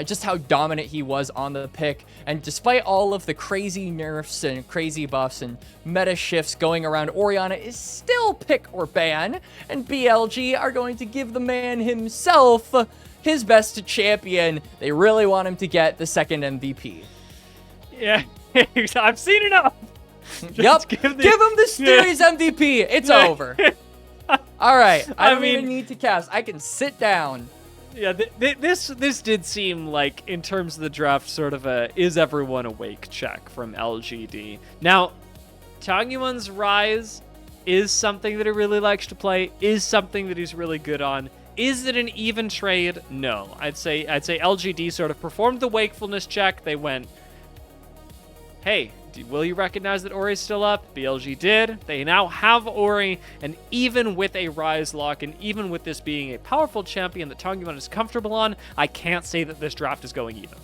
just how dominant he was on the pick. And despite all of the crazy nerfs and crazy buffs and meta shifts going around, Orianna is still pick or ban, and BLG are going to give the man himself his best champion. They really want him to get the second MVP. Yeah, I've seen enough. Yep, give him the series MVP. It's over. All right, I don't even need to cast. I can sit down. Yeah, this did seem like, in terms of the draft, sort of a is everyone awake check from LGD. Now, Tangyuan's rise is something that he really likes to play, is something that he's really good on. Is it an even trade? No. I'd say LGD sort of performed the wakefulness check. They went, hey, will you recognize that Ori's still up? BLG did. They now have Ori, and even with a Rise lock, and even with this being a powerful champion that Tangyuan is comfortable on, I can't say that this draft is going even.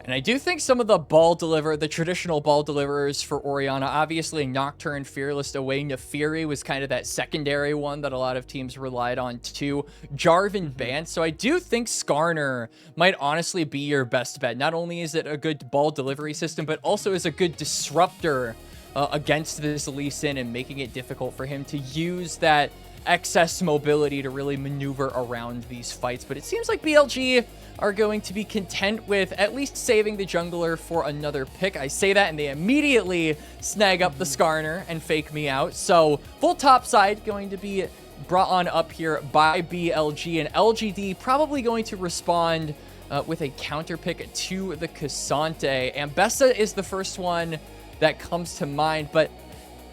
And I do think some of the traditional ball deliverers for Orianna, obviously Nocturne, Fearless, away Nefiri was kind of that secondary one that a lot of teams relied on too. Jarvan banned, so I do think Skarner might honestly be your best bet. Not only is it a good ball delivery system, but also is a good disruptor against this Lee Sin and making it difficult for him to use that excess mobility to really maneuver around these fights. But it seems like BLG are going to be content with at least saving the jungler for another pick. I say that and they immediately snag up the Skarner and fake me out. So full top side going to be brought on up here by BLG, and LGD probably going to respond with a counter pick to the Cassante. Ambessa is the first one that comes to mind, but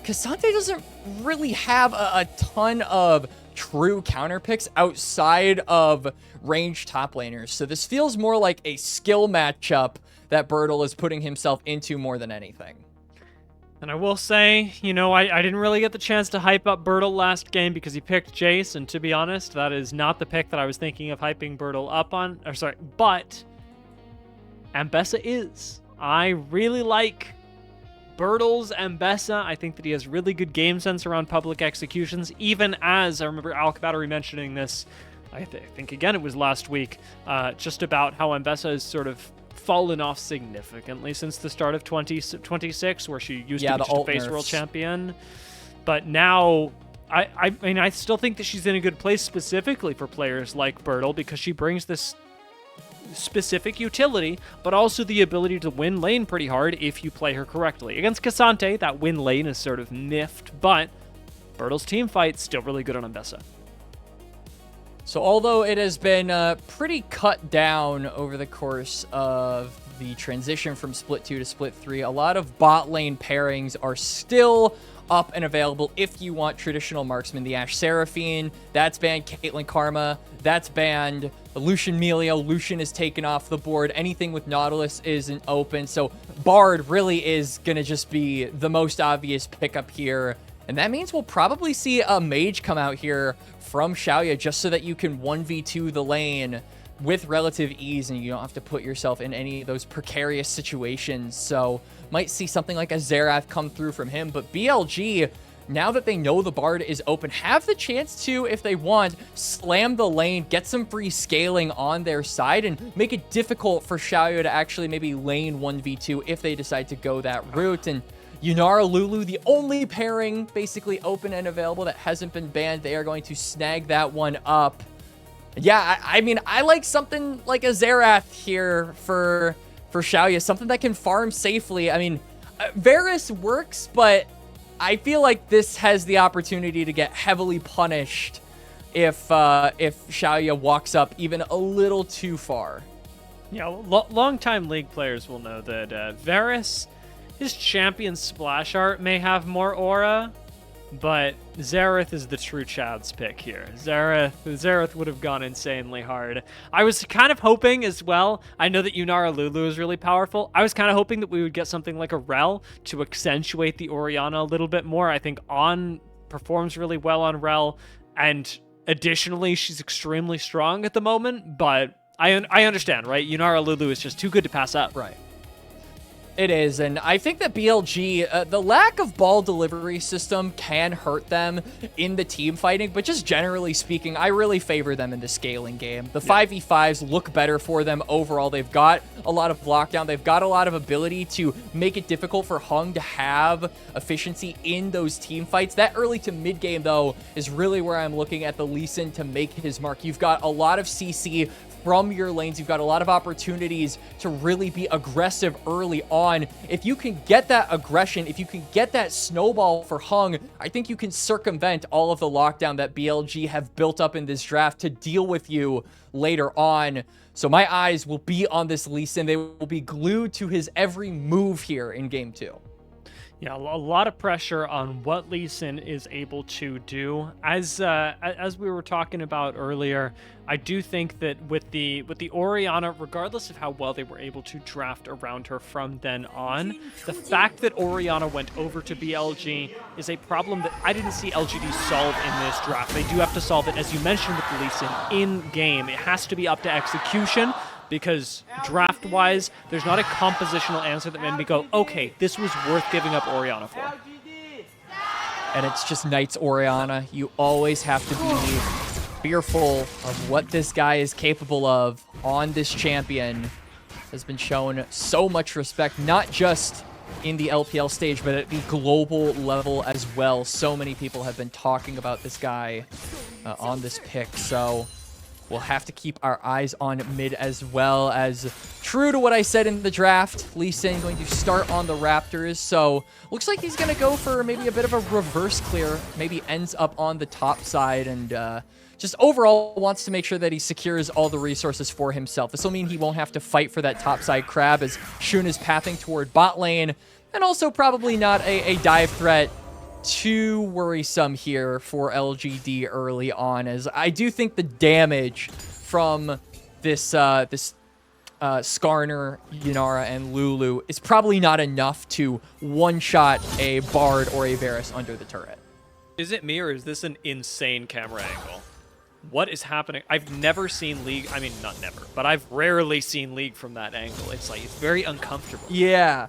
Cassante doesn't really have a ton of true counter picks outside of ranged top laners. So this feels more like a skill matchup that Burdol is putting himself into more than anything. And I will say, you know, I didn't really get the chance to hype up Burdol last game because he picked Jace, and to be honest, that is not the pick that I was thinking of hyping Burdol up on. Or sorry, but Ambessa is. I really like Burdol's Ambessa. I think that he has really good game sense around public executions, even as I remember Alk Battery mentioning this, I think again it was last week, just about how Ambessa has sort of fallen off significantly since the start of 2026, where she used to be just a face world champion. But now, I mean, I still think that she's in a good place specifically for players like Burdol, because she brings this specific utility, but also the ability to win lane pretty hard if you play her correctly. Against Cassante, that win lane is sort of miffed, but Burdol's team fight still really good on Ambessa. So although it has been pretty cut down over the course of the transition from Split 2 to Split 3, a lot of bot lane pairings are still up and available if you want traditional marksman. The Ashe Seraphine, that's banned. Caitlyn Karma, that's banned. Lucian Melio, Lucian is taken off the board. Anything with Nautilus isn't open. So Bard really is going to just be the most obvious pickup here. And that means we'll probably see a mage come out here from Shaoye just so that you can 1v2 the lane with relative ease and you don't have to put yourself in any of those precarious situations. So might see something like a Xerath come through from him. But BLG, now that they know the Bard is open, have the chance to, if they want, slam the lane, get some free scaling on their side, and make it difficult for Shaoye to actually maybe lane 1v2 if they decide to go that route. And Yunara Lulu, the only pairing basically open and available that hasn't been banned, they are going to snag that one up. Yeah, I mean, I like something like a Xerath here for Shaoye, something that can farm safely. I mean, Varus works, but I feel like this has the opportunity to get heavily punished if Shaoye walks up even a little too far. Yeah, long-time League players will know that Varus, his champion splash art may have more aura, but Xerath is the true Chad's pick here. Xerath would have gone insanely hard. I was kind of hoping as well, I know that Yunara Lulu is really powerful. I was kind of hoping that we would get something like a Rel to accentuate the Orianna a little bit more. I think On performs really well on Rel, and additionally, she's extremely strong at the moment, but I understand, right? Yunara Lulu is just too good to pass up. Right. It is, and I think that BLG, the lack of ball delivery system can hurt them in the team fighting, but just generally speaking, I really favor them in the scaling game. The 5v5s look better for them overall. They've got a lot of lockdown. They've got a lot of ability to make it difficult for Heng to have efficiency in those team fights. That early to mid game, though, is really where I'm looking at the Lee Sin to make his mark. You've got a lot of CC from your lanes. You've got a lot of opportunities to really be aggressive early on. If you can get that aggression, if you can get that snowball for Heng, I think you can circumvent all of the lockdown that BLG have built up in this draft to deal with you later on. So my eyes will be on this Lee Sin. They will be glued to his every move here in game 2. Yeah, a lot of pressure on what Lee Sin is able to do. As we were talking about earlier, I do think that with the Orianna, regardless of how well they were able to draft around her from then on, the fact that Orianna went over to BLG is a problem that I didn't see LGD solve in this draft. They do have to solve it, as you mentioned with Lee Sin, in game. It has to be up to execution, because draft-wise, there's not a compositional answer that made me go, okay, this was worth giving up Orianna for. And it's just Knight's Orianna. You always have to be fearful of what this guy is capable of on this champion. Has been shown so much respect, not just in the LPL stage, but at the global level as well. So many people have been talking about this guy on this pick, so we'll have to keep our eyes on mid as well. As true to what I said in the draft, Lee Sin going to start on the Raptors. So looks like he's going to go for maybe a bit of a reverse clear. Maybe ends up on the top side and just overall wants to make sure that he secures all the resources for himself. This will mean he won't have to fight for that top side crab as Shun is pathing toward bot lane. And also probably not a dive threat too worrisome here for LGD early on, as I do think the damage from this Skarner, Yunara, and Lulu is probably not enough to one-shot a Bard or a Varus under the turret. Is it me, or is this an insane camera angle? What is happening? I've never seen League, I mean, not never, but I've rarely seen League from that angle. It's like, it's very uncomfortable. Yeah.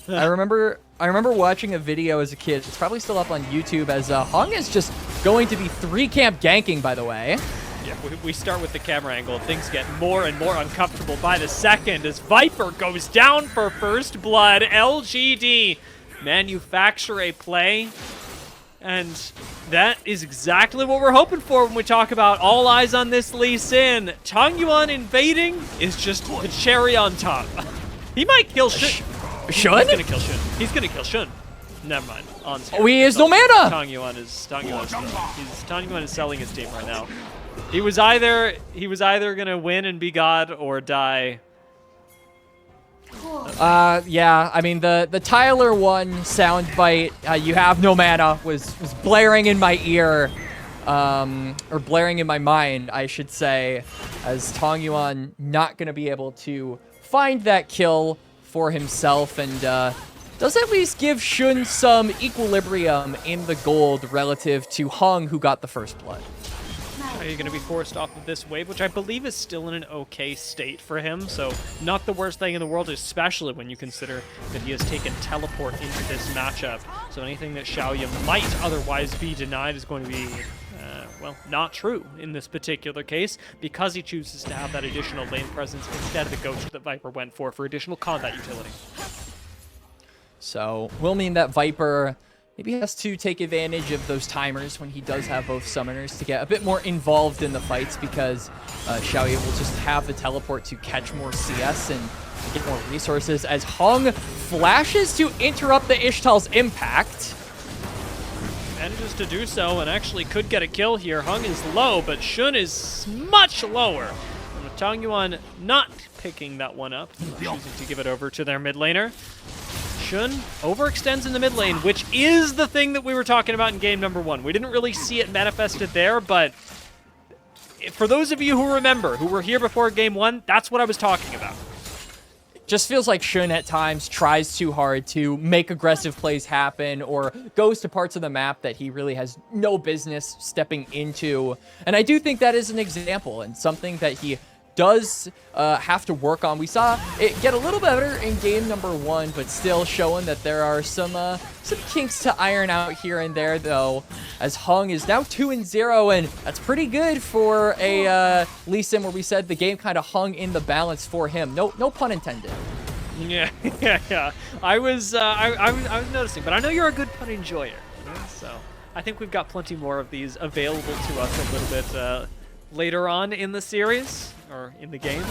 I remember watching a video as a kid. It's probably still up on YouTube, as Heng is just going to be 3-camp ganking, by the way. Yeah, we start with the camera angle. Things get more and more uncomfortable by the second as Viper goes down for first blood. LGD manufacture a play, and that is exactly what we're hoping for when we talk about all eyes on this Lee Sin. Tangyuan invading is just the cherry on top. He might kill Shun. Shun? He's gonna kill Shun. He's gonna kill Shun. Never mind. On oh, he has no mana! Tangyuan is selling his team right now. He was either gonna win and be God or die. Yeah, I mean the Tyler 1 soundbite, you have no mana, was blaring in my ear, or blaring in my mind, I should say, as Tangyuan not gonna be able to find that kill for himself, and does at least give Shun some equilibrium in the gold relative to Heng, who got the first blood. Are you going to be forced off of this wave, which I believe is still in an okay state for him, so not the worst thing in the world, especially when you consider that he has taken teleport into this matchup. So anything that Shaoye might otherwise be denied is going to be, well, not true in this particular case, because he chooses to have that additional lane presence instead of the Ghost that Viper went for additional combat utility. So will mean that Viper maybe has to take advantage of those timers when he does have both summoners to get a bit more involved in the fights, because Shaoye will just have the teleport to catch more CS and get more resources, as Heng flashes to interrupt the Ishtal's impact. Manages to do so and actually could get a kill here. Heng is low, but Shun is much lower. And with Tangyuan not picking that one up, choosing to give it over to their mid laner. Shun overextends in the mid lane, which is the thing that we were talking about in game number 1. We didn't really see it manifested there, but for those of you who remember, who were here before game 1, that's what I was talking about. Just feels like Shun at times tries too hard to make aggressive plays happen, or goes to parts of the map that he really has no business stepping into. And I do think that is an example and something that he does have to work on. We saw it get a little better in game number 1, but still showing that there are some kinks to iron out here and there, though, as Heng is now 2-0, and that's pretty good for a Lee Sin, where we said the game kind of hung in the balance for him. No pun intended. Yeah. I was noticing, but I know you're a good pun enjoyer, so I think we've got plenty more of these available to us a little bit later on in the series, or in the game,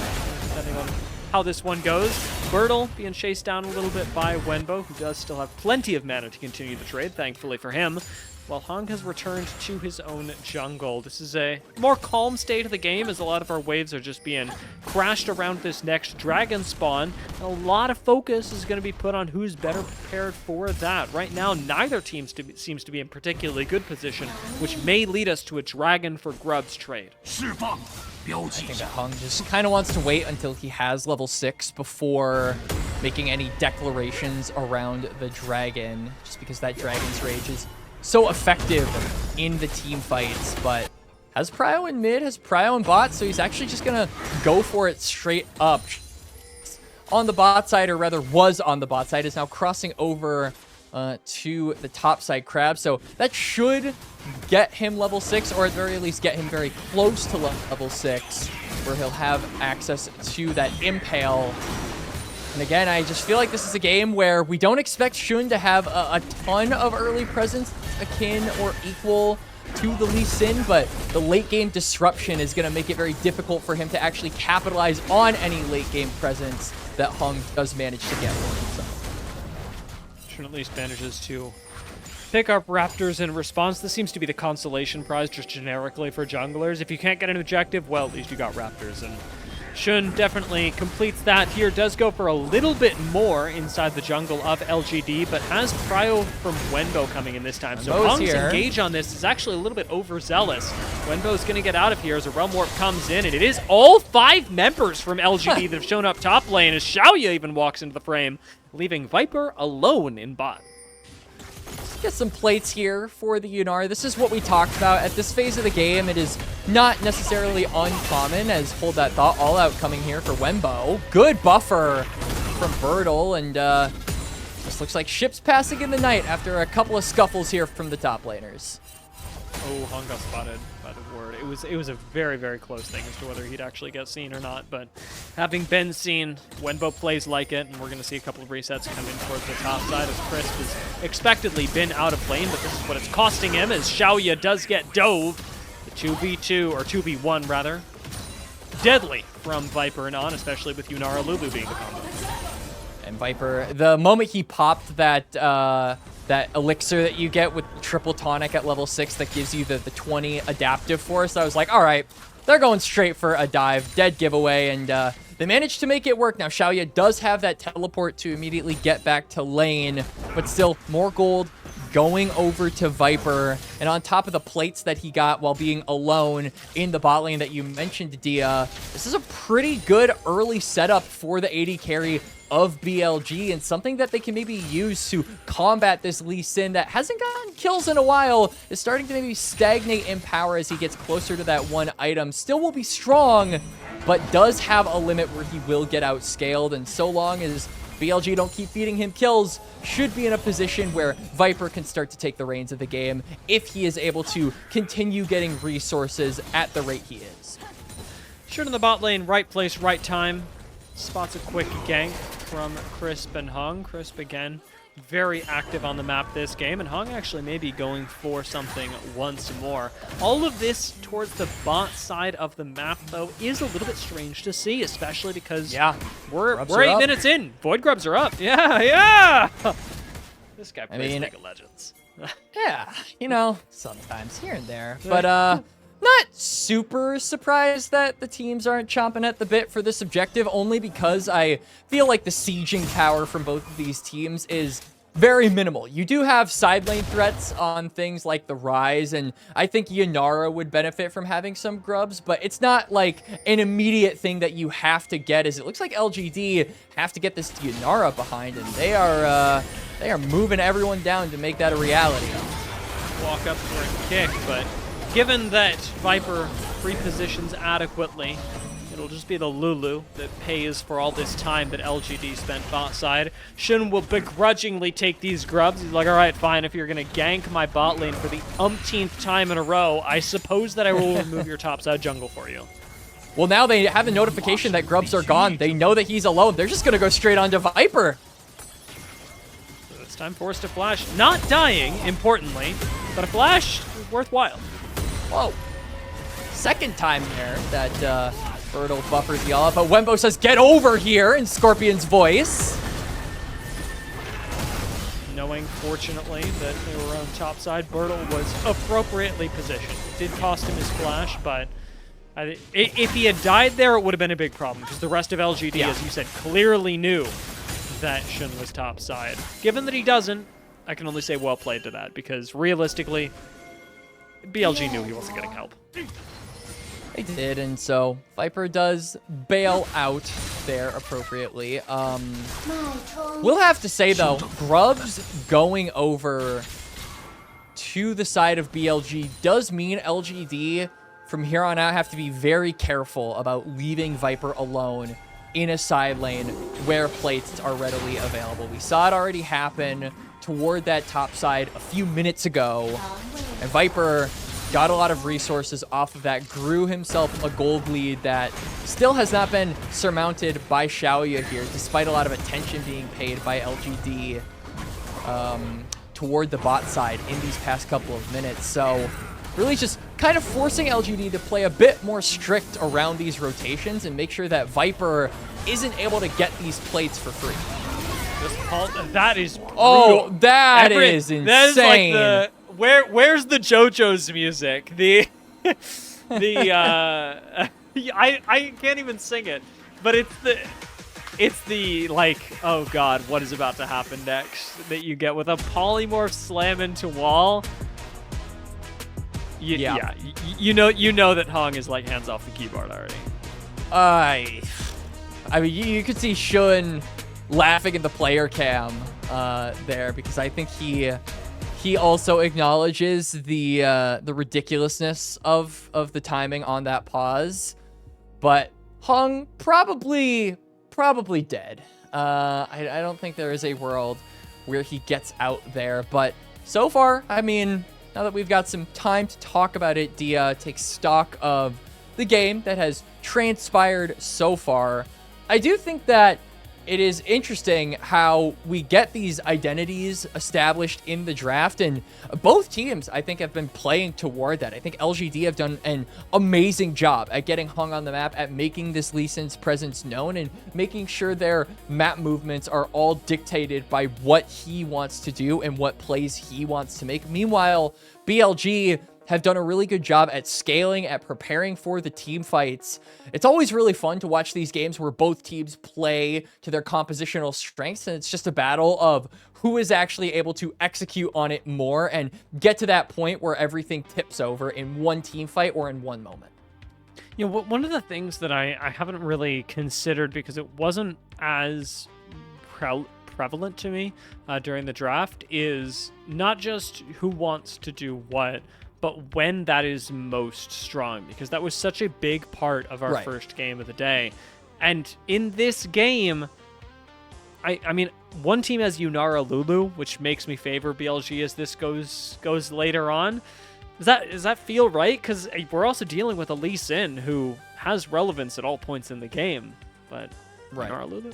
depending on how this one goes. Burdol being chased down a little bit by Wenbo, who does still have plenty of mana to continue the trade, thankfully for him, while Heng has returned to his own jungle. This is a more calm state of the game, as a lot of our waves are just being crashed around this next dragon spawn. And a lot of focus is going to be put on who's better prepared for that. Right now, neither team seems to be in particularly good position, which may lead us to a dragon for grubs trade. I think that Heng just kind of wants to wait until he has level 6 before making any declarations around the dragon, just because that dragon's rage is so effective in the team fights. But has prio in mid, has prio in bot, so he's actually just gonna go for it straight up. On the bot side, or rather was on the bot side, is now crossing over to the top side crab, so that should get him level 6, or at the very least get him very close to level 6, where he'll have access to that impale. And again, I just feel like this is a game where we don't expect Xun to have a ton of early presence akin or equal to the Lee Sin, but the late game disruption is going to make it very difficult for him to actually capitalize on any late game presence that Heng does manage to get for himself. At least manages to pick up Raptors in response. This seems to be the consolation prize just generically for junglers. If you can't get an objective, well, at least you got Raptors, and Xun definitely completes that here. Does go for a little bit more inside the jungle of LGD, but has prio from Wenbo coming in this time. So Heng's engage on this is actually a little bit overzealous. Wenbo's going to get out of here as a Realm Warp comes in, and it is all 5 members from LGD that have shown up top lane, as Shaoye even walks into the frame, leaving Viper alone in bot. Let's get some plates here for the Yunara. This is what we talked about. At this phase of the game, it is not necessarily uncommon, as hold that thought, all out coming here for Wenbo. Good buffer from Burdol, and just looks like ships passing in the night after a couple of scuffles here from the top laners. Oh, Heng got spotted by the ward. It was a very, very close thing as to whether he'd actually get seen or not, but having been seen, Wenbo plays like it, and we're going to see a couple of resets come in towards the top side, as Crisp has expectedly been out of lane, but this is what it's costing him, as Shaoye does get dove. The 2v2, or 2v1 rather. Deadly from Viper and on, especially with Yunara Lulu being the combo. And Viper, the moment he popped that that elixir that you get with triple tonic at level 6 that gives you the 20 adaptive force, I was like, all right, they're going straight for a dive, dead giveaway, and they managed to make it work. Now, Shaoye does have that teleport to immediately get back to lane, but still more gold going over to Viper. And on top of the plates that he got while being alone in the bot lane that you mentioned, Dia, this is a pretty good early setup for the AD carry of BLG, and something that they can maybe use to combat this Lee Sin that hasn't gotten kills in a while, is starting to maybe stagnate in power as he gets closer to that one item. Still will be strong, but does have a limit where he will get outscaled, and so long as BLG don't keep feeding him kills, should be in a position where Viper can start to take the reins of the game if he is able to continue getting resources at the rate he is. Should in the bot lane, right place, right time. Spots a quick gank from Crisp and Heng. Crisp, again, very active on the map this game, and Heng actually may be going for something once more. All of this towards the bot side of the map, though, is a little bit strange to see, especially because we're 8 minutes in. Void Grubs are up. Yeah! This guy plays League of Legends. Yeah, you know, sometimes here and there. But, not super surprised that the teams aren't chomping at the bit for this objective, only because I feel like the sieging power from both of these teams is very minimal. You do have side lane threats on things like the Rise, and I think Yunara would benefit from having some grubs, but it's not like an immediate thing that you have to get, as it looks like LGD have to get this Yunara behind, and they are moving everyone down to make that a reality. Walk up for a kick, but given that Viper repositions adequately, It'll just be the Lulu that pays for all this time that LGD spent bot side. Shun will begrudgingly take these grubs. He's like, all right, fine, if you're going to gank my bot lane for the umpteenth time in a row, I suppose that I will remove your top side jungle for you. Well, now they have a notification that grubs are gone. They know that he's alone. They're just going to go straight on to Viper. So it's time for us to flash. Not dying, importantly, but a flash is worthwhile. Whoa. Second time there that Burdol buffers the all, but Wenbo says, get over here in Scorpion's voice. Knowing, fortunately, that they were on top side, Burdol was appropriately positioned. It did cost him his flash, but if he had died there, it would have been a big problem, because the rest of LGD, as you said, clearly knew that Shun was top side. Given that he doesn't, I can only say well played to that, because realistically, BLG knew he wasn't getting help. They did, and so Viper does bail out there appropriately. We'll have to say, though, grubs going over to the side of BLG does mean LGD from here on out have to be very careful about leaving Viper alone in a side lane where plates are readily available. We saw it already happen toward that top side a few minutes ago, and Viper got a lot of resources off of that, grew himself a gold lead that still has not been surmounted by Shaoye here, despite a lot of attention being paid by LGD toward the bot side in these past couple of minutes. So really just kind of forcing LGD to play a bit more strict around these rotations and make sure that Viper isn't able to get these plates for free. That is brutal. Oh, that is insane. That is like the... Where's the JoJo's music? I can't even sing it, but it's the like, oh god, what is about to happen next that you get with a polymorph slam into wall. You know that Heng is like hands off the keyboard already. I mean, you could see Shun laughing in the player cam there, because I think he also acknowledges the ridiculousness of the timing on that pause, but Heng probably dead. I don't think there is a world where he gets out there, but so far, I mean, now that we've got some time to talk about it, Dia takes stock of the game that has transpired so far. I do think that it is interesting how we get these identities established in the draft, and both teams, I think, have been playing toward that. I think LGD have done an amazing job at getting Heng on the map, at making this Lee Sin's presence known, and making sure their map movements are all dictated by what he wants to do and what plays he wants to make. Meanwhile, BLG have done a really good job at scaling, at preparing for the team fights. It's always really fun to watch these games where both teams play to their compositional strengths, and it's just a battle of who is actually able to execute on it more and get to that point where everything tips over in one team fight or in one moment. You know, one of the things that I haven't really considered, because it wasn't as prevalent to me during the draft, is not just who wants to do what, but when that is most strong, because that was such a big part of our first game of the day. And in this game, I mean, one team has Yunara Lulu, which makes me favor BLG as this goes later on. Does that feel right? Because we're also dealing with a Lee Sin who has relevance at all points in the game, but Yunara Lulu?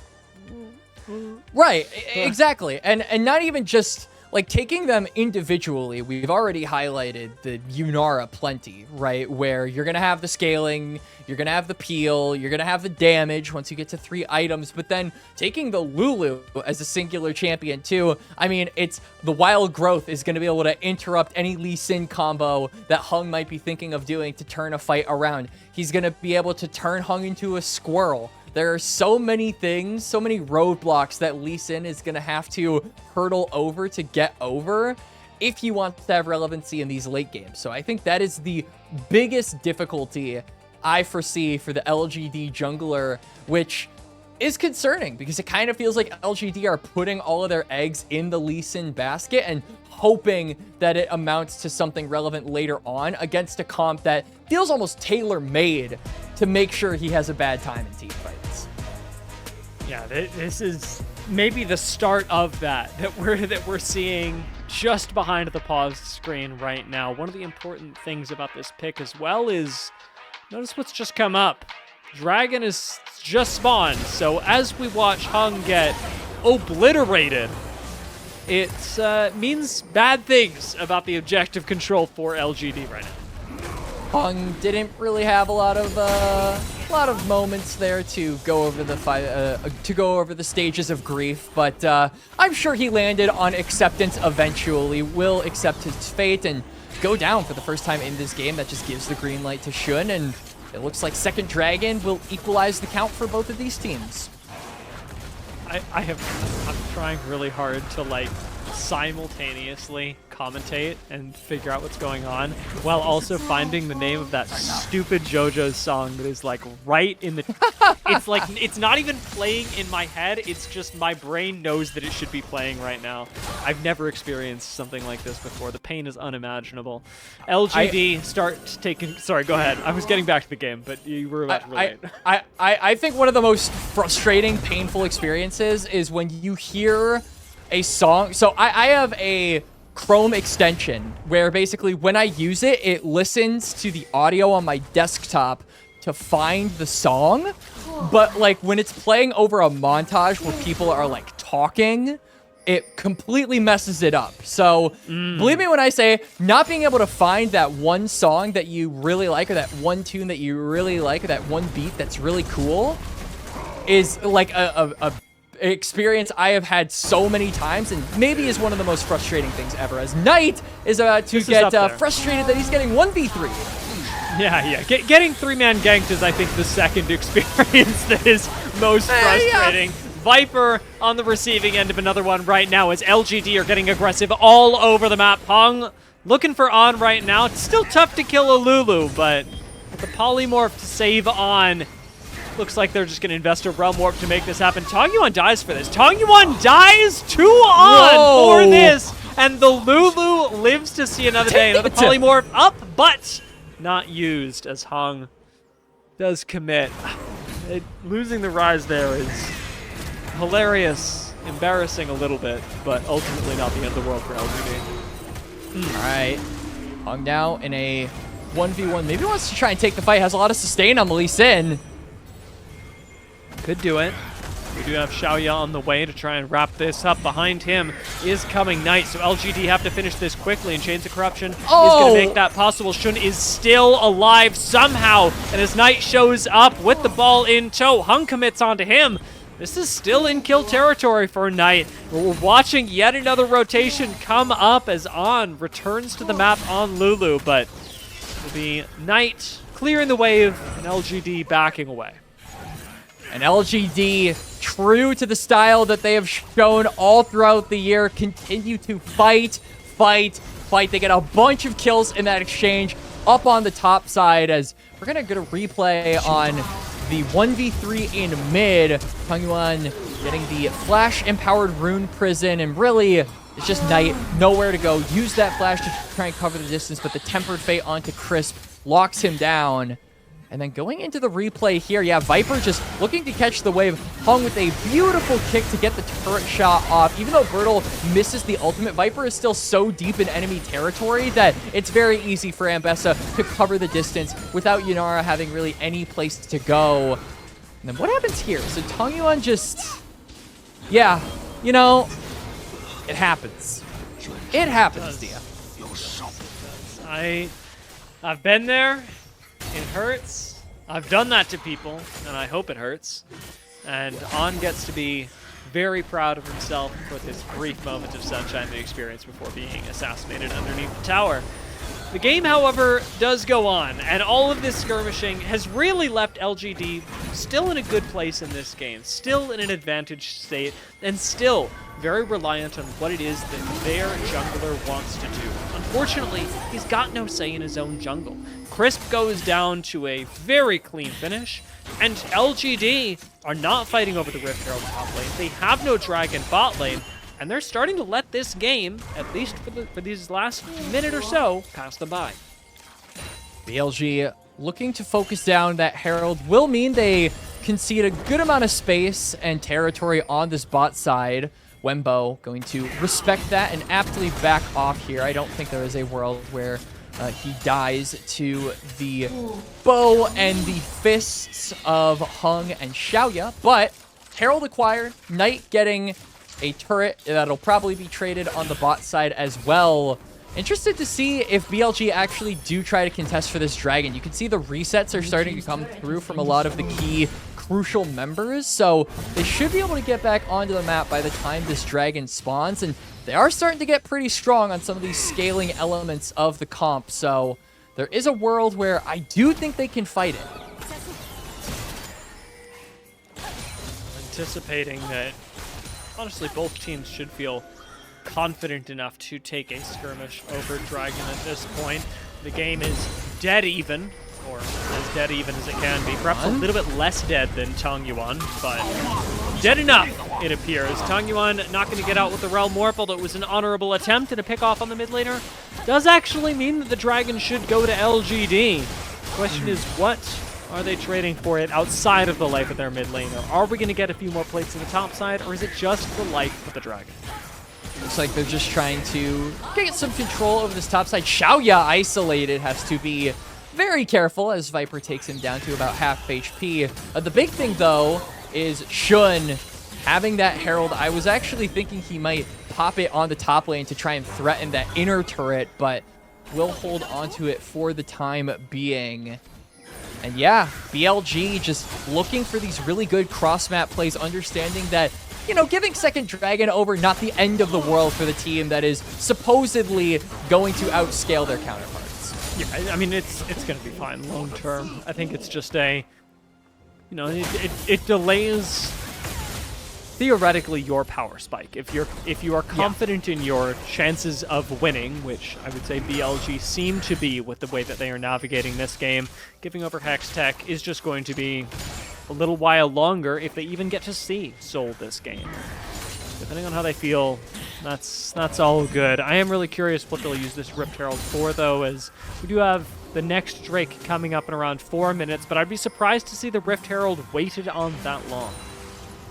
Right, exactly. And not even just like taking them individually. We've already highlighted the Yunara plenty, right? Where you're going to have the scaling, you're going to have the peel, you're going to have the damage once you get to 3 items. But then taking the Lulu as a singular champion too, I mean, it's the wild growth is going to be able to interrupt any Lee Sin combo that Heng might be thinking of doing to turn a fight around. He's going to be able to turn Heng into a squirrel. There are so many things, so many roadblocks that Lee Sin is going to have to hurdle over to get over if he wants to have relevancy in these late games. So I think that is the biggest difficulty I foresee for the LGD jungler, which is concerning because it kind of feels like LGD are putting all of their eggs in the Lee Sin basket and hoping that it amounts to something relevant later on against a comp that feels almost tailor-made to make sure he has a bad time in team fights. Yeah, this is maybe the start of that we're seeing just behind the paused screen right now. One of the important things about this pick as well is notice what's just come up. Dragon is just spawned, so as we watch Heng get obliterated, it means bad things about the objective control for LGD right now. Heng didn't really have a lot of moments there to go over the stages of grief, but I'm sure he landed on acceptance eventually. Will accept his fate and go down for the first time in this game. That just gives the green light to Shun, and it looks like second Dragon will equalize the count for both of these teams. I'm trying really hard to like simultaneously commentate and figure out what's going on while also finding the name of that stupid JoJo's song that is like right in the it's like it's not even playing in my head, it's just my brain knows that it should be playing right now. I've never experienced something like this before. The pain is unimaginable. LGD sorry, go ahead. I was getting back to the game, but you were about to relate. I think one of the most frustrating, painful experiences is when you hear a song. So I have a Chrome extension where basically when I use it, it listens to the audio on my desktop to find the song. But like when it's playing over a montage where people are like talking, it completely messes it up. So believe me when I say not being able to find that one song that you really like, or that one tune that you really like, or that one beat that's really cool is like a experience I have had so many times, and maybe is one of the most frustrating things ever, as Knight is about to get frustrated that he's getting 1v3. Yeah. Getting three-man ganked is, I think, the second experience that is most frustrating. Yeah. Viper on the receiving end of another one right now as LGD are getting aggressive all over the map. Heng looking for On right now. It's still tough to kill a Lulu, but with the polymorph to save On, looks like they're just going to invest a Realm Warp to make this happen. Tangyuan dies for this. Tangyuan dies to On for this. And the Lulu lives to see another day. Another polymorph up, but not used as Heng does commit. Losing the Rise there is hilarious, embarrassing a little bit, but ultimately not the end of the world for LGD. All right. Heng now in a 1v1. Maybe wants to try and take the fight. Has a lot of sustain on the Lee Sin. Could do it. We do have Shaoye on the way to try and wrap this up. Behind him is coming Knight, so LGD have to finish this quickly, and Chains of Corruption is going to make that possible. Shun is still alive somehow, and as Knight shows up with the ball in tow, Heng commits onto him. This is still in kill territory for Knight. We're watching yet another rotation come up as On returns to the map on Lulu, but it will be Knight clearing the wave and LGD backing away. And LGD, true to the style that they have shown all throughout the year, continue to fight. They get a bunch of kills in that exchange up on the top side, as we're going to get a replay on the 1v3 in mid. Tangyuan getting the flash-empowered rune prison, and really, it's just Knight, nowhere to go. Use that flash to try and cover the distance, but the tempered fate onto Crisp locks him down. And then going into the replay here, yeah, Viper just looking to catch the wave. Heng with a beautiful kick to get the turret shot off. Even though Burdol misses the ultimate, Viper is still so deep in enemy territory that it's very easy for Ambessa to cover the distance without Yunara having really any place to go. And then what happens here? So Tangyuan just, yeah, you know, it happens. It happens, Dia. I've been there. It hurts. I've done that to people, and I hope it hurts. And On gets to be very proud of himself for this brief moment of sunshine they experienced before being assassinated underneath the tower. The game, however, does go on, and all of this skirmishing has really left LGD still in a good place in this game, still in an advantage state, and still very reliant on what it is that their jungler wants to do. Unfortunately, he's got no say in his own jungle. Crisp goes down to a very clean finish, and LGD are not fighting over the Rift Herald top lane. They have no Dragon bot lane, and they're starting to let this game, at least for these last minute or so, pass them by. BLG looking to focus down that Herald will mean they concede a good amount of space and territory on this bot side. Wenbo going to respect that and aptly back off here. I don't think there is a world where he dies to the bow and the fists of Heng and Shaoye, but Herald acquired, Knight getting a turret that'll probably be traded on the bot side as well. Interested to see if BLG actually do try to contest for this dragon. You can see the resets are starting to come through from a lot of the key crucial members, so they should be able to get back onto the map by the time this dragon spawns, and they are starting to get pretty strong on some of these scaling elements of the comp, so there is a world where I do think they can fight it. Anticipating that, honestly, both teams should feel confident enough to take a skirmish over Dragon at this point. The game is dead even, or as dead even as it can be. Perhaps a little bit less dead than Tangyuan, but dead enough, it appears. Tangyuan not going to get out with the Realm Warp, although it was an honorable attempt, and a pick off on the mid laner does actually mean that the Dragon should go to LGD. The question is, what are they trading for it outside of the life of their mid laner? Are we going to get a few more plates on the top side, or is it just the life of the Dragon? Looks like they're just trying to get some control over this top side. Shaoye isolated, has to be very careful as Viper takes him down to about half HP. The big thing, though, is Shun having that Herald. I was actually thinking he might pop it on the top lane to try and threaten that inner turret, but will hold onto it for the time being. And yeah, BLG just looking for these really good cross-map plays, understanding that, you know, giving second dragon over, not the end of the world for the team that is supposedly going to outscale their counterparts. Yeah, I mean, it's going to be fine long term. I think it's just a, you know, it delays theoretically your power spike. If you are confident in your chances of winning, which I would say BLG seem to be with the way that they are navigating this game, giving over Hex Tech is just going to be a little while longer if they even get to see Soul this game. Depending on how they feel, that's all good. I am really curious what they'll use this Rift Herald for, though, as we do have the next Drake coming up in around 4 minutes, but I'd be surprised to see the Rift Herald waited on that long.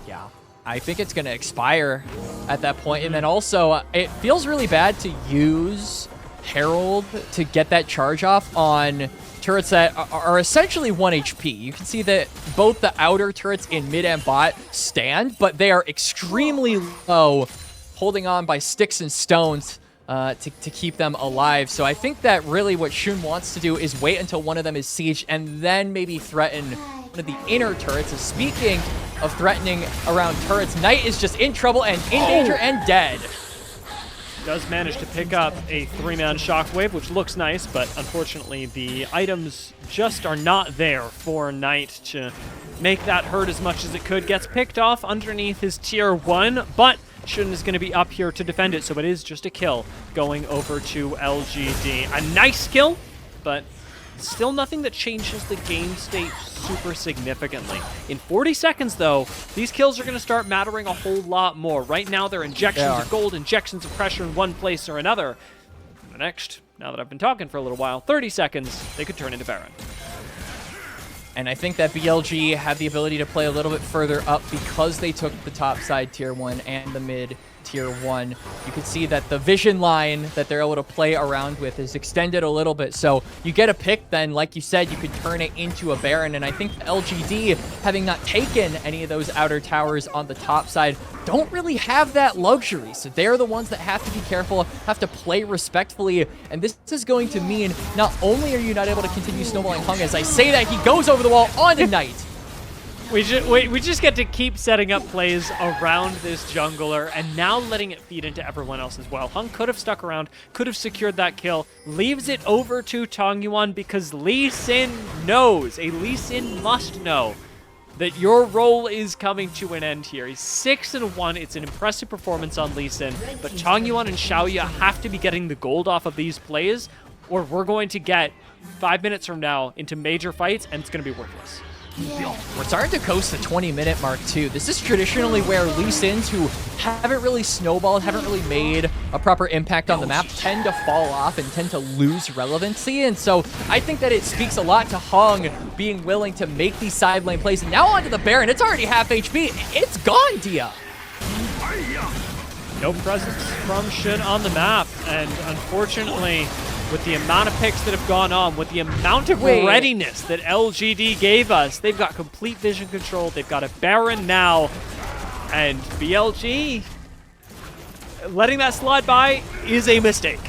Yeah, I think it's going to expire at that point, and then also it feels really bad to use Herald to get that charge off on turrets that are essentially 1 HP. You can see that both the outer turrets in mid and bot stand, but they are extremely low, holding on by sticks and stones to keep them alive. So I think that really what Shun wants to do is wait until one of them is sieged and then maybe threaten one of the inner turrets. And speaking of threatening around turrets, Knight is just in trouble and in danger and dead. Does manage to pick up a 3-man shockwave, which looks nice, but unfortunately the items just are not there for Knight to make that hurt as much as it could. Gets picked off underneath his tier 1, but Shun is going to be up here to defend it, so it is just a kill going over to LGD. A nice kill, but still nothing that changes the game state super significantly. In 40 seconds, though, these kills are going to start mattering a whole lot more. Right now, they're injections of gold, injections of pressure in one place or another. The next, now that I've been talking for a little while, 30 seconds, they could turn into Baron. And I think that BLG have the ability to play a little bit further up because they took the top side tier 1 and the mid tier 1. You can see that the vision line that they're able to play around with is extended a little bit. So you get a pick, then like you said, you could turn it into a Baron. And I think LGD, having not taken any of those outer towers on the top side, don't really have that luxury. So they're the ones that have to be careful, have to play respectfully. And this is going to mean not only are you not able to continue snowballing Heng, as I say that, he goes over the wall onto Knight. We just get to keep setting up plays around this jungler and now letting it feed into everyone else as well. Heng could have stuck around, could have secured that kill, leaves it over to Tangyuan because Lee Sin knows, a Lee Sin must know that your role is coming to an end here. He's 6-1. It's an impressive performance on Lee Sin, but Tangyuan and Shaoye have to be getting the gold off of these plays, or we're going to get 5 minutes from now into major fights, and it's going to be worthless. We're starting to coast the 20-minute mark, too. This is traditionally where Lee Sins, who haven't really snowballed, haven't really made a proper impact on the map, tend to fall off and tend to lose relevancy. And so I think that it speaks a lot to Heng being willing to make these side lane plays. And now onto the Baron. It's already half HP. It's gone, Dia. No presence from Shin on the map. And unfortunately, with the amount of picks that have gone on, with the amount of readiness that LGD gave us, they've got complete vision control. They've got a Baron now. And BLG, letting that slide by is a mistake.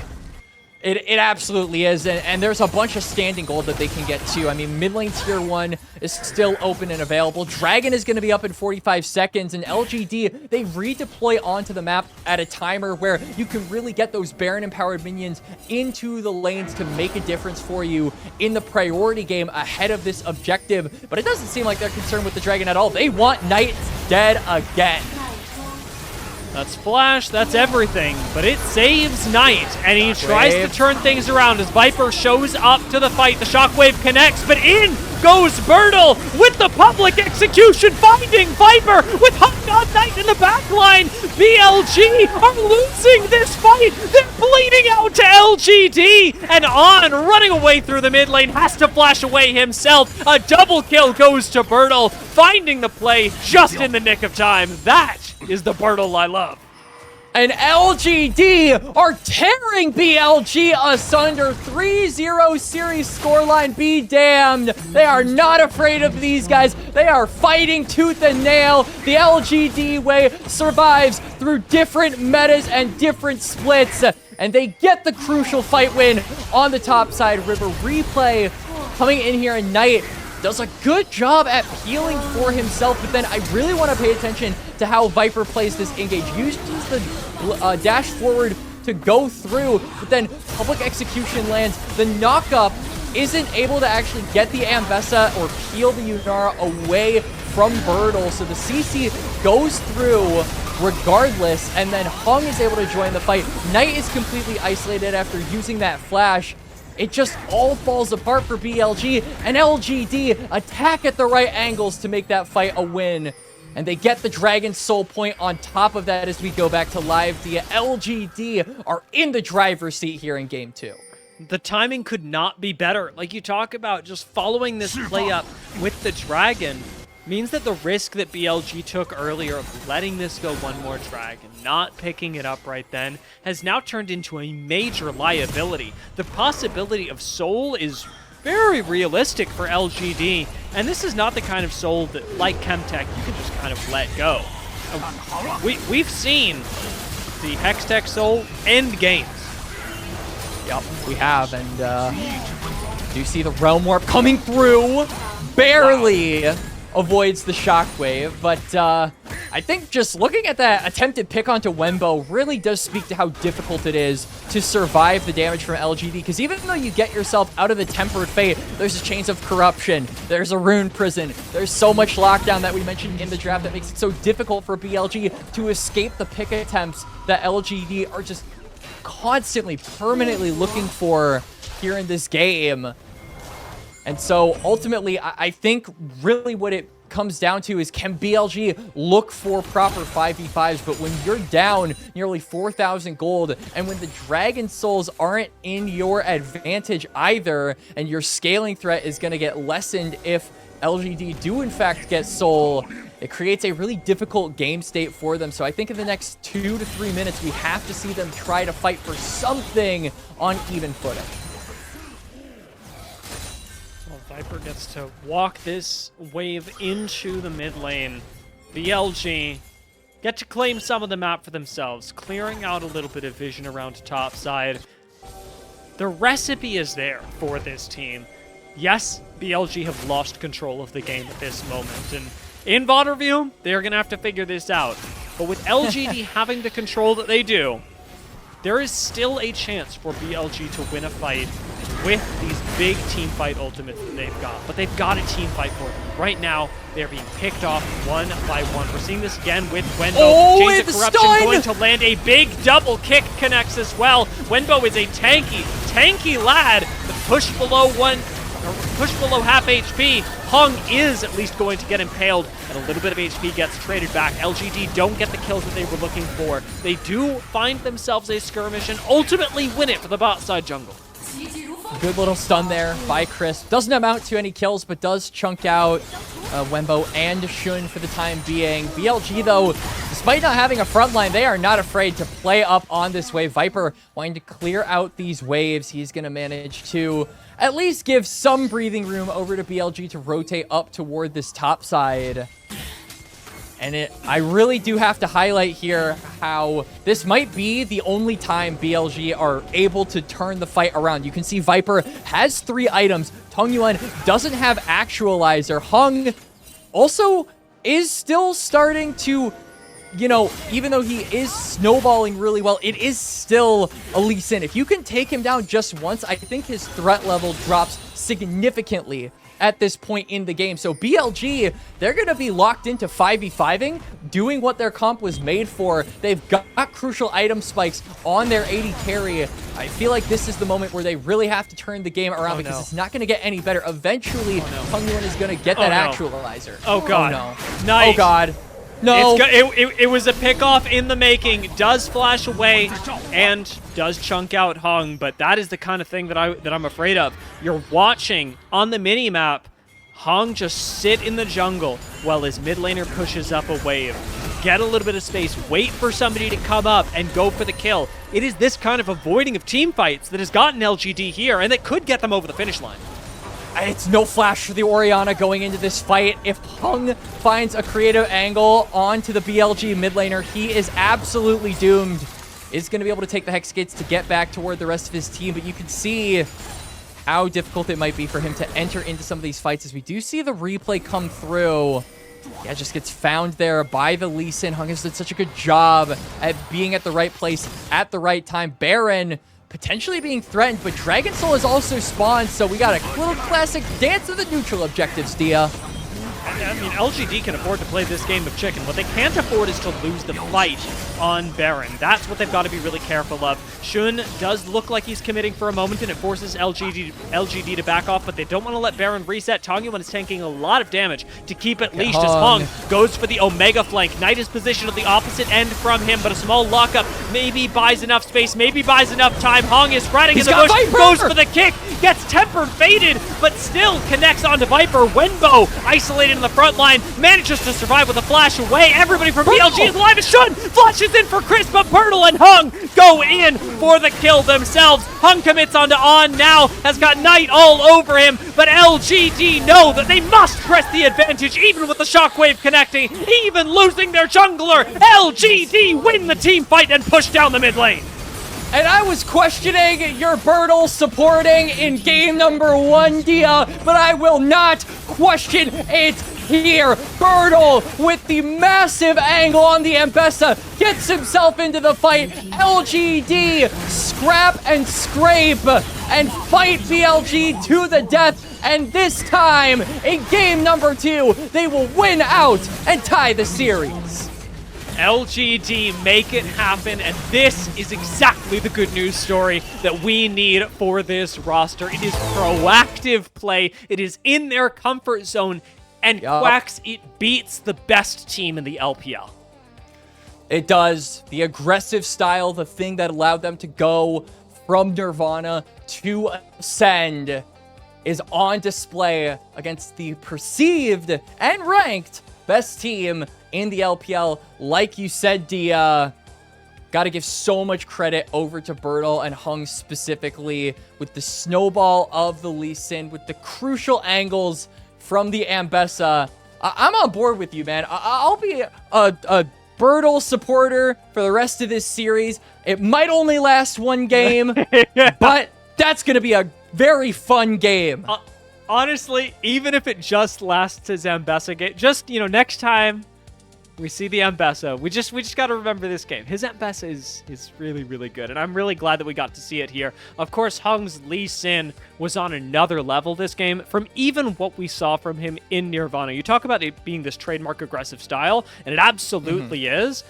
It absolutely is, and there's a bunch of standing gold that they can get too. I mean, mid lane tier 1 is still open and available. Dragon is going to be up in 45 seconds, and LGD, they redeploy onto the map at a timer where you can really get those Baron-empowered minions into the lanes to make a difference for you in the priority game ahead of this objective. But it doesn't seem like they're concerned with the Dragon at all. They want Knight dead again. That's Flash, that's everything, but it saves Knight, and he tries to turn things around as Viper shows up to the fight. The Shockwave connects, but in goes Burdol with the public execution, finding Viper with Hung on Knight in the backline. BLG are losing this fight. They're bleeding out to LGD, and On, running away through the mid lane, has to flash away himself. A double kill goes to Burdol, finding the play just in the nick of time. That is the Burdol I love. And LGD are tearing BLG asunder. 3-0 series scoreline, be damned. They are not afraid of these guys. They are fighting tooth and nail. The LGD way survives through different metas and different splits. And they get the crucial fight win on the top side. River Replay coming in here, and Knight does a good job at healing for himself, but then I really want to pay attention to how Viper plays this engage. Uses the dash forward to go through, but then public execution lands. The knockup isn't able to actually get the Ambessa or peel the Yunara away from Burdol, so the CC goes through regardless, and then Heng is able to join the fight. Knight is completely isolated after using that flash. It just all falls apart for BLG, and LGD attack at the right angles to make that fight a win. And they get the Dragon Soul Point on top of that as we go back to live. The LGD are in the driver's seat here in Game 2. The timing could not be better. Like you talk about, just following this play up with the Dragon means that the risk that BLG took earlier of letting this go one more Dragon, not picking it up right then, has now turned into a major liability. The possibility of Soul is very realistic for LGD, and this is not the kind of Soul that, like Chemtech, you can just kind of let go. We've seen the Hextech Soul end games. Yep, we have, and do you see the Realm Warp coming through? Barely avoids the Shockwave, but I think just looking at that attempted pick onto Wenbo really does speak to how difficult it is to survive the damage from LGD, because even though you get yourself out of the Tempered Fate, there's a Chains of Corruption, there's a Rune Prison, there's so much lockdown that we mentioned in the draft that makes it so difficult for BLG to escape the pick attempts that LGD are just constantly, permanently looking for here in this game. And so ultimately, I think really what it comes down to is, can BLG look for proper 5v5s? But when you're down nearly 4,000 gold, and when the Dragon Souls aren't in your advantage either, and your scaling threat is going to get lessened if LGD do in fact get Soul, it creates a really difficult game state for them. So I think in the next 2 to 3 minutes, we have to see them try to fight for something on even footing. Viper gets to walk this wave into the mid lane. BLG get to claim some of the map for themselves, clearing out a little bit of vision around top side. The recipe is there for this team. Yes, BLG have lost control of the game at this moment, and in VOD review, they're going to have to figure this out. But with LGD having the control that they do, there is still a chance for BLG to win a fight with these big team fight ultimates that they've got. But they've got a team fight for them. Right now, they're being picked off one by one. We're seeing this again with Wenbo. Oh, Chains of Corruption going to land a big double kick, connects as well. Wenbo is a tanky lad. The push below pushed below half HP. Heng is at least going to get impaled, and a little bit of HP gets traded back. LGD don't get the kills that they were looking for. They do find themselves a skirmish and ultimately win it for the bot side jungle. Good little stun there by Chris. Doesn't amount to any kills, but does chunk out Wenbo and Shun for the time being. BLG, though, despite not having a front line, they are not afraid to play up on this wave. Viper wanting to clear out these waves. He's going to manage to at least give some breathing room over to BLG to rotate up toward this top side. And I really do have to highlight here how this might be the only time BLG are able to turn the fight around. You can see Viper has 3 items. Tangyuan doesn't have Actualizer. Heng also is still starting to, you know, even though he is snowballing really well, it is still a Lee Sin. If you can take him down just once, I think his threat level drops significantly at this point in the game. So BLG, they're going to be locked into 5v5ing, doing what their comp was made for. They've got crucial item spikes on their AD carry. I feel like this is the moment where they really have to turn the game around because it's not going to get any better. Eventually, Tangyuan is going to get that Actualizer. Oh, God. Oh, no. Nice. Oh, God. No. It was a pick-off in the making. Does flash away and does chunk out Heng, but that is the kind of thing that I'm afraid of. You're watching on the mini-map, Heng just sit in the jungle while his mid laner pushes up a wave. Get a little bit of space, wait for somebody to come up and go for the kill. It is this kind of avoiding of team fights that has gotten LGD here and that could get them over the finish line. It's no flash for the Orianna going into this fight. If Heng finds a creative angle onto the BLG mid laner, he is absolutely doomed. Is going to be able to take the Hex Gates to get back toward the rest of his team, but you can see how difficult it might be for him to enter into some of these fights as we do see the replay come through. Yeah, just gets found there by the Lee Sin. Heng has done such a good job at being at the right place at the right time. Baron potentially being threatened, but Dragon Soul is also spawned, so we got a little classic dance of the neutral objectives, Dia. I mean, LGD can afford to play this game of chicken. What they can't afford is to lose the fight on Baron. That's what they've got to be really careful of. Shun does look like he's committing for a moment, and it forces LGD to back off, but they don't want to let Baron reset. Tangyuan is tanking a lot of damage to keep it leashed as Heng goes for the Omega flank. Knight is positioned at the opposite end from him, but a small lockup maybe buys enough space, maybe buys enough time. Heng is spreading in the bush, goes for the kick, gets tempered, faded, but still connects onto Viper. Wenbo isolated in the front line, manages to survive with a flash away. Everybody from BLG is alive as Shun flashes in for Chris, but Burdol and Heng go in for the kill themselves. Heng commits onto On now, has got Knight all over him, but LGD know that they must press the advantage even with the shockwave connecting, even losing their jungler. LGD win the team fight and push down the mid lane. And I was questioning your Burdol supporting in game number 1, Dia, but I will not question it here. Burdol with the massive angle on the Ambessa gets himself into the fight. LGD scrap and scrape and fight BLG to the death. And this time, in game number 2, they will win out and tie the series. LGD make it happen, and this is exactly the good news story that we need for this roster. It is proactive play, it is in their comfort zone, and Quax, it beats the best team in the LPL. It does. The aggressive style, the thing that allowed them to go from Nirvana to Ascend, is on display against the perceived and ranked best team in the LPL. Like you said, Dia, got to give so much credit over to Burdol and Heng specifically with the snowball of the Lee Sin, with the crucial angles from the Ambessa. I'm on board with you, man. I'll be a Burdol supporter for the rest of this series. It might only last one game, but that's going to be a very fun game. Honestly, even if it just lasts to Ambessa game, just, you know, next time we see the Ambessa, we just got to remember this game. His Ambessa is really, really good, and I'm really glad that we got to see it here. Of course, Heng's Lee Sin was on another level this game from even what we saw from him in Nirvana. You talk about it being this trademark aggressive style, and it absolutely is.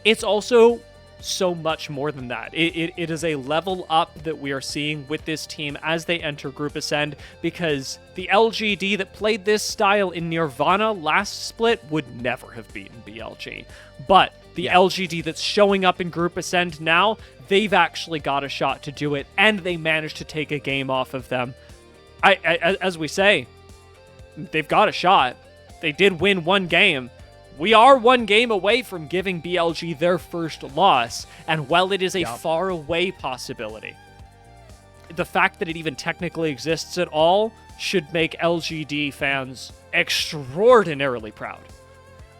It's also so much more than that. It is a level up that we are seeing with this team as they enter Group Ascend, because the LGD that played this style in Nirvana last split would never have beaten BLG. But the LGD that's showing up in Group Ascend now, they've actually got a shot to do it, and they managed to take a game off of them. As we say, they've got a shot. They did win one game. We are one game away from giving BLG their first loss, and while it is a far away possibility, the fact that it even technically exists at all should make LGD fans extraordinarily proud.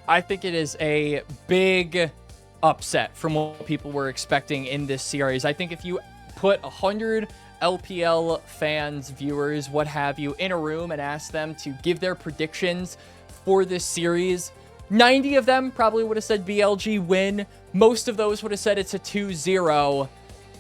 I think it is a big upset from what people were expecting in this series. I think if you put 100 LPL fans, viewers, what have you, in a room and ask them to give their predictions for this series, 90 of them probably would have said BLG win. Most of those would have said it's a 2-0.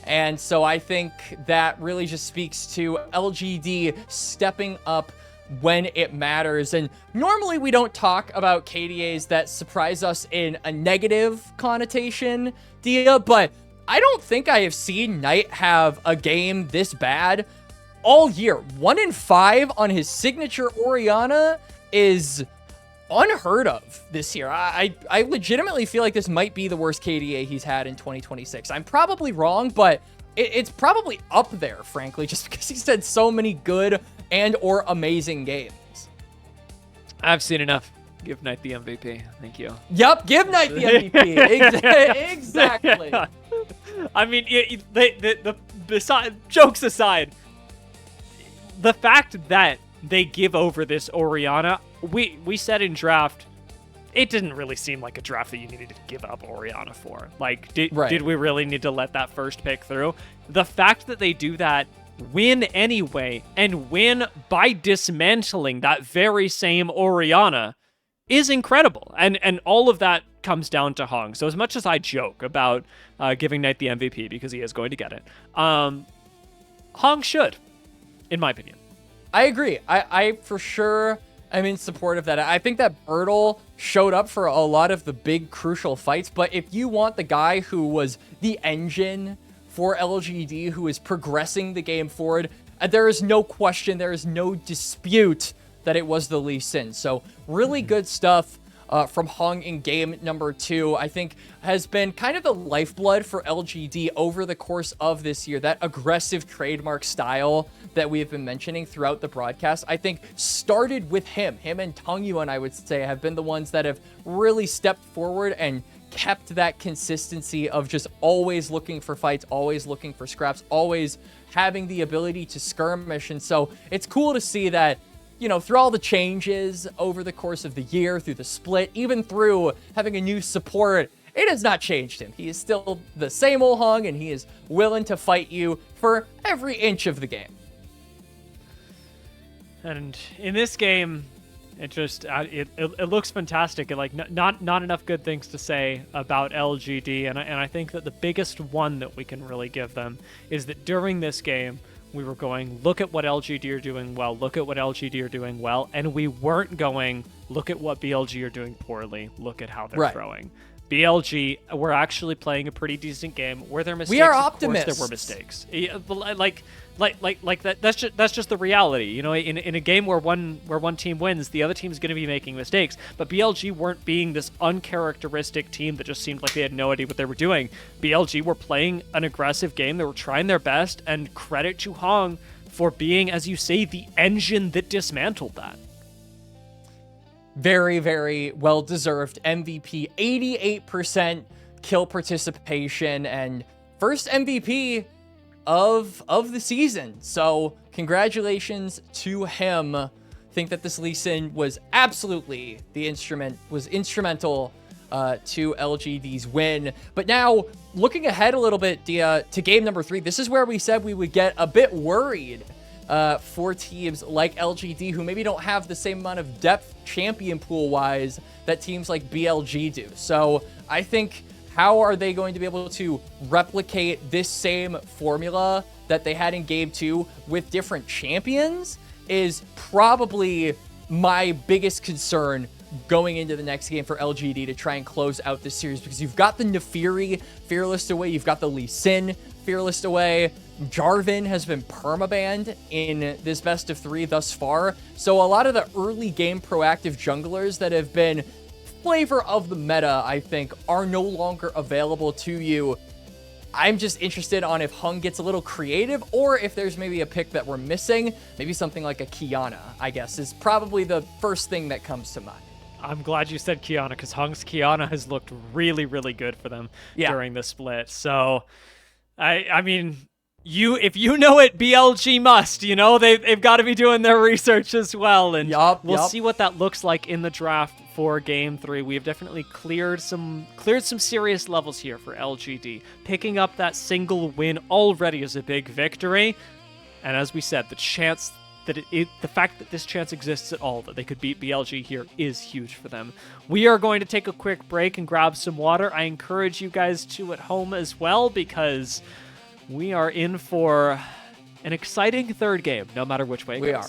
And so I think that really just speaks to LGD stepping up when it matters. And normally we don't talk about KDAs that surprise us in a negative connotation, Dia, but I don't think I have seen Knight have a game this bad all year. 1-5 on his signature Orianna is unheard of this year. I legitimately feel like this might be the worst KDA he's had in 2026. I'm probably wrong, but it's probably up there, frankly, just because he's had so many good and or amazing games. I've seen enough. Give Knight the MVP. Thank you. Yep, give Knight the MVP. Exactly. I mean, jokes aside, the fact that they give over this Orianna, we said in draft, it didn't really seem like a draft that you needed to give up Orianna for. Like, did we really need to let that first pick through? The fact that they do that, win anyway, and win by dismantling that very same Orianna is incredible. And all of that comes down to Heng. So as much as I joke about giving Knight the MVP because he is going to get it, Heng should, in my opinion. I agree. I for sure am in support of that. I think that Burdol showed up for a lot of the big crucial fights, but if you want the guy who was the engine for LGD, who is progressing the game forward, there is no question, there is no dispute that it was the Lee Sin. So really good stuff from Heng in game number 2, I think has been kind of the lifeblood for LGD over the course of this year. That aggressive trademark style that we have been mentioning throughout the broadcast, I think started with him. Him and Tangyuan, I would say, have been the ones that have really stepped forward and kept that consistency of just always looking for fights, always looking for scraps, always having the ability to skirmish. And so it's cool to see that, you know, through all the changes over the course of the year, through the split, even through having a new support, it has not changed him. He is still the same old Heng, and he is willing to fight you for every inch of the game. And in this game, it just it looks fantastic. And like not enough good things to say about LGD. And I think that the biggest one that we can really give them is that during this game, we were going, look at what LGD are doing well, look at what LGD are doing well, and we weren't going, look at what BLG are doing poorly, look at how they're throwing. BLG were actually playing a pretty decent game. Were there mistakes? We are optimists. Of course there were mistakes. Like that. That's just the reality. You know, in a game where one team wins, the other team is going to be making mistakes. But BLG weren't being this uncharacteristic team that just seemed like they had no idea what they were doing. BLG were playing an aggressive game. They were trying their best, and credit to Heng for being, as you say, the engine that dismantled that. Very, very well-deserved MVP. 88% kill participation and first MVP of the season. So congratulations to him. I think that this Lee Sin was absolutely instrumental to LGD's win. But now, looking ahead a little bit, to game number 3, this is where we said we would get a bit worried for teams like LGD, who maybe don't have the same amount of depth champion pool-wise that teams like BLG do. So I think, how are they going to be able to replicate this same formula that they had in game 2 with different champions is probably my biggest concern going into the next game for LGD to try and close out this series, because you've got the Nefiri Fearless away, you've got the Lee Sin Fearless away, Jarvan has been permabanned in this best of 3 thus far, so a lot of the early game proactive junglers that have been flavor of the meta, I think, are no longer available to you. I'm just interested on if Heng gets a little creative, or if there's maybe a pick that we're missing. Maybe something like a Qiyana, I guess, is probably the first thing that comes to mind. I'm glad you said Qiyana, because Heng's Qiyana has looked really, really good for them during the split. So, I mean, if you know it, BLG must. You know, they've got to be doing their research as well, and we'll see what that looks like in the draft for Game 3. We have definitely cleared some serious levels here for LGD. Picking up that single win already is a big victory, and as we said, the chance that the fact that this chance exists at all, that they could beat BLG here, is huge for them. We are going to take a quick break and grab some water. I encourage you guys to at home as well, because we are in for an exciting third game, no matter which way it goes. We are.